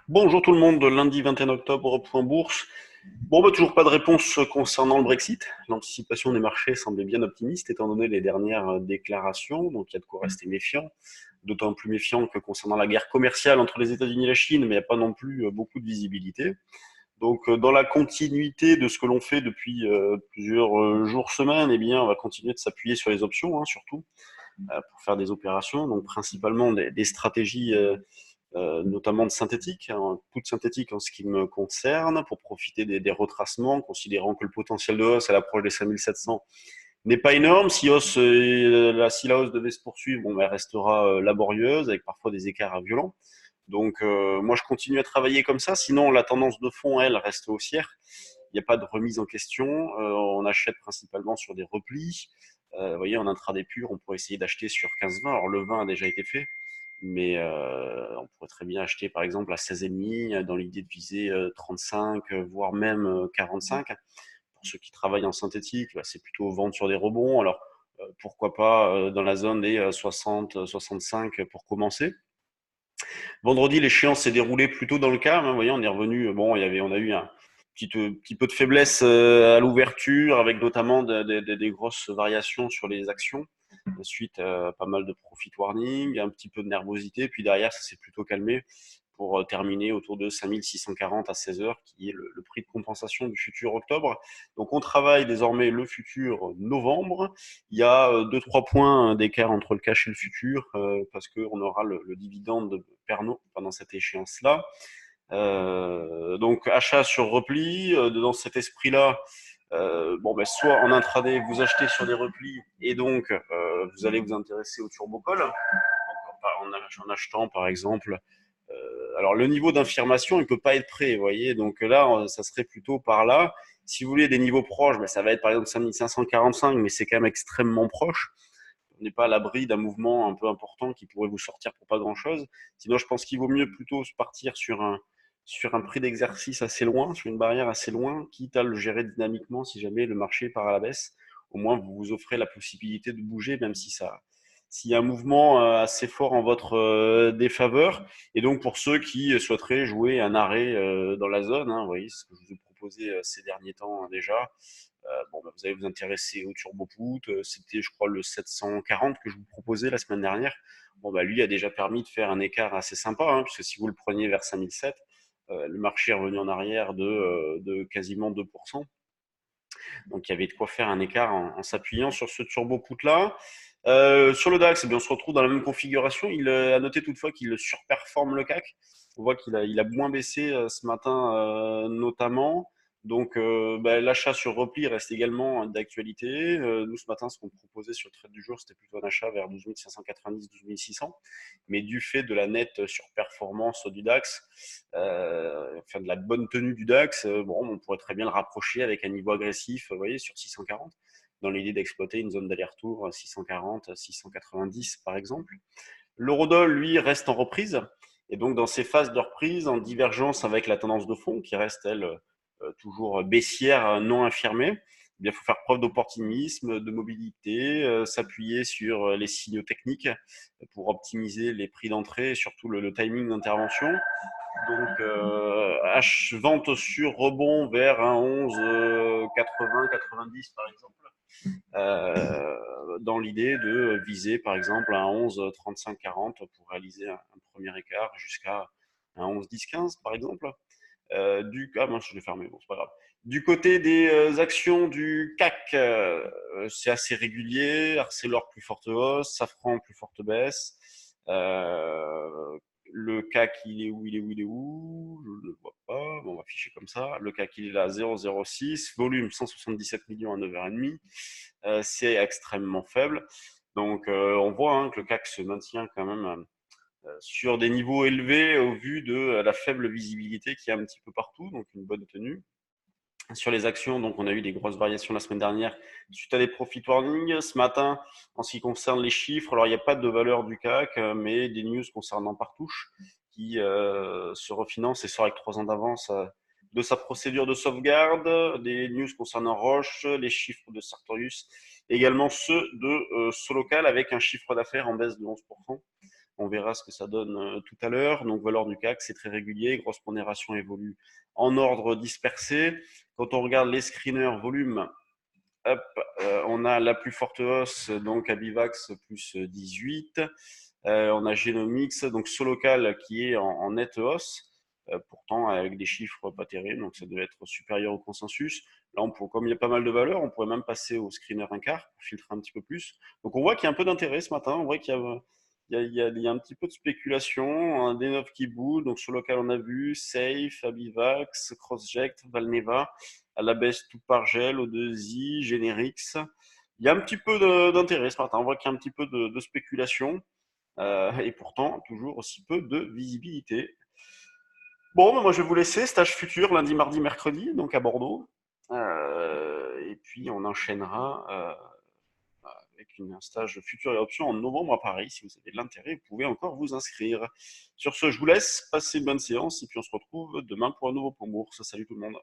Bonjour tout le monde, lundi 21 octobre, point bourse. Bon, toujours pas de réponse concernant le Brexit. L'anticipation des marchés semblait bien optimiste étant donné les dernières déclarations, donc il y a de quoi rester méfiant. D'autant plus méfiant que concernant la guerre commerciale entre les États-Unis et la Chine, mais il n'y a pas non plus beaucoup de visibilité. Donc, dans la continuité de ce que l'on fait depuis plusieurs jours, semaines, eh bien, on va continuer de s'appuyer sur les options, hein, surtout, pour faire des opérations, donc principalement des stratégies notamment de synthétique, hein, toute synthétique en ce qui me concerne, pour profiter des retracements, considérant que le potentiel de hausse à l'approche des 5700 n'est pas énorme. Si la hausse devait se poursuivre, bon, elle restera laborieuse, avec parfois des écarts violents. Donc, moi, je continue à travailler comme ça. Sinon, la tendance de fond, elle, reste haussière. Il n'y a pas de remise en question. On achète principalement sur des replis. Vous voyez, en intraday pur, on pourrait essayer d'acheter sur 15-20. Alors, le 20 a déjà été fait, mais on pourrait très bien acheter par exemple à 16,5 dans l'idée de viser 35, voire même 45. Pour ceux qui travaillent en synthétique, bah, c'est plutôt vendre sur des rebonds. Alors pourquoi pas dans la zone des 60, 65 pour commencer. Vendredi, l'échéance s'est déroulée plutôt dans le calme, hein. Vous voyez, on est revenu. Bon, on a eu un petit peu de faiblesse à l'ouverture, avec notamment des grosses variations sur les actions. Ensuite, pas mal de profit warning, un petit peu de nervosité. Puis derrière, ça s'est plutôt calmé pour terminer autour de 5640 à 16 heures, qui est le prix de compensation du futur octobre. Donc, on travaille désormais le futur novembre. Il y a 2-3 points d'écart entre le cash et le futur, parce qu'on aura le dividende de Pernod pendant cette échéance-là. Donc achat sur repli, dans cet esprit-là, bon, ben, soit en intraday, vous achetez sur des replis et donc vous allez vous intéresser au turbocall en achetant par exemple. Alors le niveau d'infirmation, il peut pas être prêt, vous voyez. Donc là, ça serait plutôt par là. Si vous voulez des niveaux proches, ben, ça va être par exemple 5545, mais c'est quand même extrêmement proche. On n'est pas à l'abri d'un mouvement un peu important qui pourrait vous sortir pour pas grand-chose. Sinon, je pense qu'il vaut mieux plutôt partir sur un prix d'exercice assez loin, sur une barrière assez loin, quitte à le gérer dynamiquement si jamais le marché part à la baisse. Au moins, vous vous offrez la possibilité de bouger, même si s'il y a un mouvement assez fort en votre défaveur. Et donc, pour ceux qui souhaiteraient jouer un arrêt dans la zone, hein, vous voyez, c'est ce que je vous ai proposé ces derniers temps déjà. Bon, bah, vous allez vous intéresser au turbo put. C'était, je crois, le 740 que je vous proposais la semaine dernière. Bon, bah, lui a déjà permis de faire un écart assez sympa, hein, puisque si vous le preniez vers 5007, le marché est revenu en arrière de quasiment 2%. Donc, il y avait de quoi faire un écart en s'appuyant sur ce turbo put-là. Sur le DAX, eh bien, on se retrouve dans la même configuration. Il a noté toutefois qu'il surperforme le CAC. On voit qu'il a moins baissé ce matin, notamment. Donc, bah, l'achat sur repli reste également d'actualité. Nous, ce matin, ce qu'on proposait sur le trade du jour, c'était plutôt un achat vers 12 590, 12 600. Mais du fait de la nette surperformance du DAX, enfin de la bonne tenue du DAX, bon, on pourrait très bien le rapprocher avec un niveau agressif, vous voyez, sur 640, dans l'idée d'exploiter une zone d'aller-retour 640, 690 par exemple. L'eurodoll, lui, reste en reprise. Et donc, dans ces phases de reprise, en divergence avec la tendance de fond, qui reste, elle, toujours baissière, non infirmée, eh bien, il faut faire preuve d'opportunisme, de mobilité, s'appuyer sur les signaux techniques pour optimiser les prix d'entrée et surtout le timing d'intervention. Donc, vente sur rebond vers un 11, 80, 90 par exemple, dans l'idée de viser par exemple un 11, 35, 40 pour réaliser un premier écart jusqu'à un 11, 10, 15 par exemple. Ah mince, je l'ai fermé, bon, c'est pas grave. Du côté des actions du CAC, c'est assez régulier. Arcelor, plus forte hausse. Safran, plus forte baisse. Le CAC, il est où? Il est où? Il est où? Je ne le vois pas. Bon, on va afficher comme ça. Le CAC, il est là, 0,06. Volume, 177 millions à 9h30. C'est extrêmement faible. Donc, on voit hein, que le CAC se maintient quand même sur des niveaux élevés au vu de la faible visibilité qu'il y a un petit peu partout, donc une bonne tenue. Sur les actions, donc on a eu des grosses variations la semaine dernière suite à des profit warnings. Ce matin, en ce qui concerne les chiffres, alors il n'y a pas de valeur du CAC, mais des news concernant Partouche qui se refinance et sort avec 3 ans d'avance de sa procédure de sauvegarde, des news concernant Roche, les chiffres de Sartorius, également ceux de Solocal avec un chiffre d'affaires en baisse de 11%. On verra ce que ça donne tout à l'heure. Donc, valeur du CAC, c'est très régulier. Grosse pondération évolue en ordre dispersé. Quand on regarde les screeners volume, hop, on a la plus forte hausse, donc Abivax plus 18. On a Genomics, donc Solocal qui est en nette hausse, pourtant avec des chiffres pas terribles, donc ça devait être supérieur au consensus. Là, comme il y a pas mal de valeurs, on pourrait même passer au screener un quart pour filtrer un petit peu plus. Donc on voit qu'il y a un peu d'intérêt ce matin, on voit qu'il y a, il y a un petit peu de spéculation, un D9 qui bouge, donc sur local on a vu Safe, Abivax, Crossject, Valneva, à la baisse tout par gel, O2I, Generix. Il y a un petit peu d'intérêt ce matin, on voit qu'il y a un petit peu de spéculation. Et pourtant, toujours aussi peu de visibilité. Bon, moi je vais vous laisser, stage futur lundi, mardi, mercredi, donc à Bordeaux. Et puis on enchaînera avec un stage futur et option en novembre à Paris. Si vous avez de l'intérêt, vous pouvez encore vous inscrire. Sur ce, je vous laisse, passez une bonne séance et puis on se retrouve demain pour un nouveau point bourse. Salut tout le monde.